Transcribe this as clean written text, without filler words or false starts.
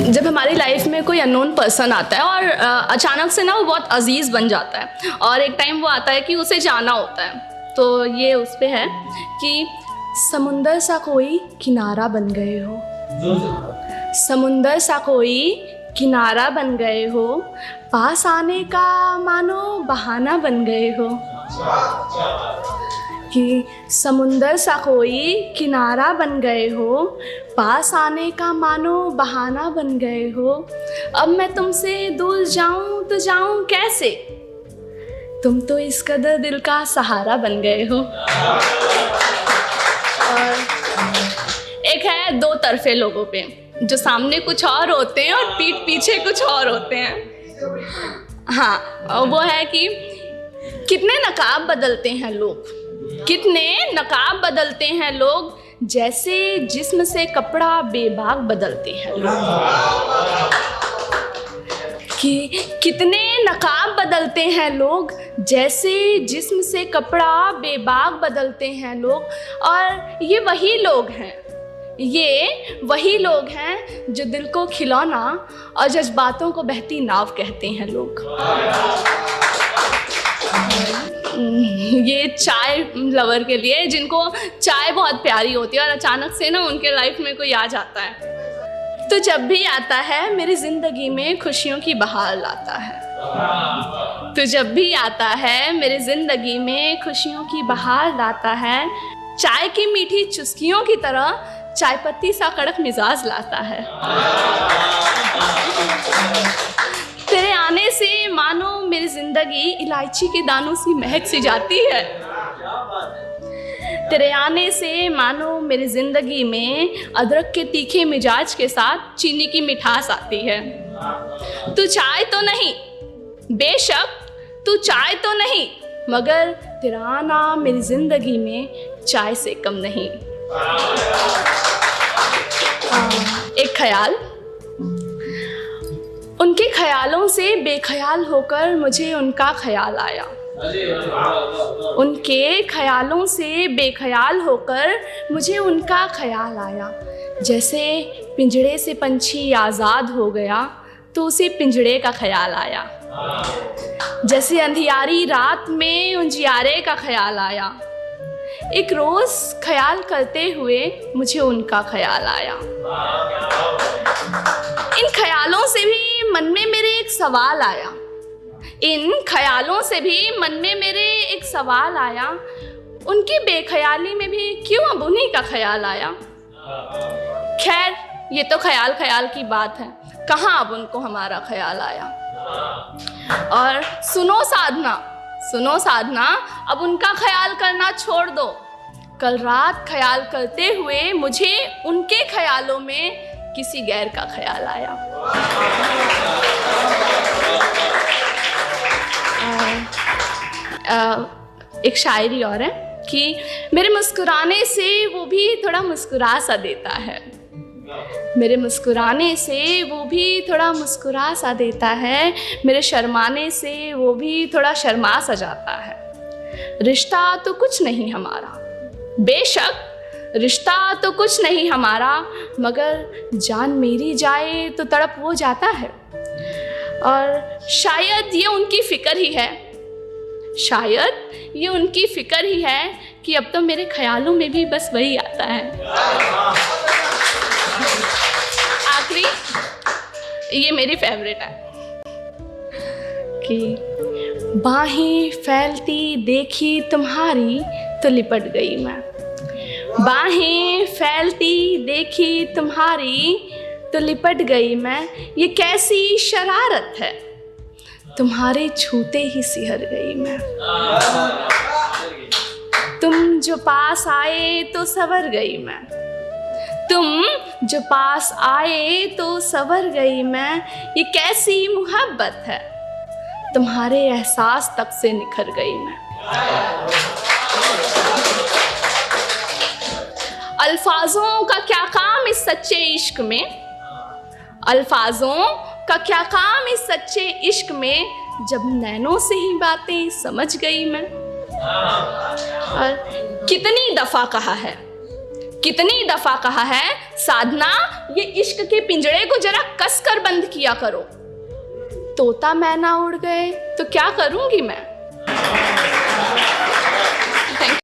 जब हमारी लाइफ में कोई अननोन पर्सन आता है और अचानक से ना वो बहुत अजीज़ बन जाता है और एक टाइम वो आता है कि उसे जाना होता है, तो ये उस पे है कि समुंदर सा कोई किनारा बन गए हो, समुंदर सा कोई किनारा बन गए हो, पास आने का मानो बहाना बन गए हो। कि समुंदर सा कोई किनारा बन गए हो, पास आने का मानो बहाना बन गए हो। अब मैं तुमसे दूर जाऊं तो जाऊं कैसे, तुम तो इस कदर दिल का सहारा बन गए हो। और एक है दो तरफे लोगों पे, जो सामने कुछ और होते हैं और पीठ पीछे कुछ और होते हैं। हाँ, वो है कि कितने नकाब बदलते हैं लोग, कितने नकाब बदलते हैं लोग, जैसे जिस्म से कपड़ा बेबाक बदलते हैं लोग। कि कितने नकाब बदलते हैं लोग, जैसे जिस्म से कपड़ा बेबाक बदलते हैं लोग। और ये वही लोग हैं, ये वही लोग हैं जो दिल को खिलौना और जज्बातों को बहती नाव कहते हैं लोग। ये चाय लवर के लिए, जिनको चाय बहुत प्यारी होती है और अचानक से ना उनके लाइफ में कोई आ जाता है, तो जब भी आता है मेरी ज़िंदगी में खुशियों की बहार लाता है। तो जब भी आता है मेरी ज़िंदगी में खुशियों की बहार लाता है। चाय की मीठी चुस्कियों की तरह चाय पत्ती सा कड़क मिजाज लाता है। तेरे आने से मानो मेरी ज़िंदगी इलायची के दानों सी महक सी जाती है। तेरे आने से मानो मेरी ज़िंदगी में अदरक के तीखे मिजाज के साथ चीनी की मिठास आती है। तू चाय तो नहीं, बेशक तू चाय तो नहीं, मगर तेरा आना मेरी ज़िंदगी में चाय से कम नहीं। एक ख्याल, उनके ख्यालों से बेख्याल होकर मुझे उनका ख्याल आया। उनके ख्यालों से बेख्याल होकर मुझे उनका ख्याल आया। जैसे पिंजड़े से पंछी आज़ाद हो गया तो उसे पिंजड़े का ख्याल आया। जैसे अंधियारी रात में उजियारे का ख्याल आया। एक रोज़ ख्याल करते हुए मुझे उनका ख्याल आया। इन ख्यालों से भी मन में मेरे एक सवाल आया। इन ख्यालों से भी मन में मेरे एक सवाल आया, उनकी बेख्याली में भी क्यों अब उन्हीं का ख्याल आया। खैर, ये तो ख्याल ख्याल की बात है, कहाँ अब उनको हमारा ख्याल आया। और सुनो साधना, अब उनका ख्याल करना छोड़ दो। कल रात ख्याल करते हुए मुझे उनके ख्यालों में किसी गैर का ख्याल आया। एक शायरी और है कि मेरे मुस्कुराने से वो भी थोड़ा मुस्कुरा सा देता है। मेरे मुस्कुराने से वो भी थोड़ा मुस्कुरा सा देता है। मेरे शर्माने से वो भी थोड़ा शर्मा सा जाता है। रिश्ता तो कुछ नहीं हमारा, बेशक रिश्ता तो कुछ नहीं हमारा, मगर जान मेरी जाए तो तड़प वो जाता है। और शायद ये उनकी फ़िक्र ही है, शायद ये उनकी फ़िक्र ही है कि अब तो मेरे ख्यालों में भी बस वही आता है। आखिरी, ये मेरी फेवरेट है कि बाहें फैलती देखी तुम्हारी तो लिपट गई मैं। बाहें फैलती देखी तुम्हारी तो लिपट गई मैं। ये कैसी शरारत है, तुम्हारे छूते ही सिहर गई मैं। तुम जो पास आए तो सवर गई मैं। तुम जो पास आए तो सवर गई मैं। ये कैसी मोहब्बत है, तुम्हारे एहसास तक से निखर गई मैं। अल्फाजों का क्या काम इस सच्चे इश्क में, अल्फाजों का क्या काम इस सच्चे इश्क में, जब नैनों से ही बातें समझ गई मैं। और कितनी दफ़ा कहा है, कितनी दफा कहा है साधना, ये इश्क के पिंजड़े को जरा कस कर बंद किया करो। तोता मैना उड़ गए तो क्या करूंगी मैं।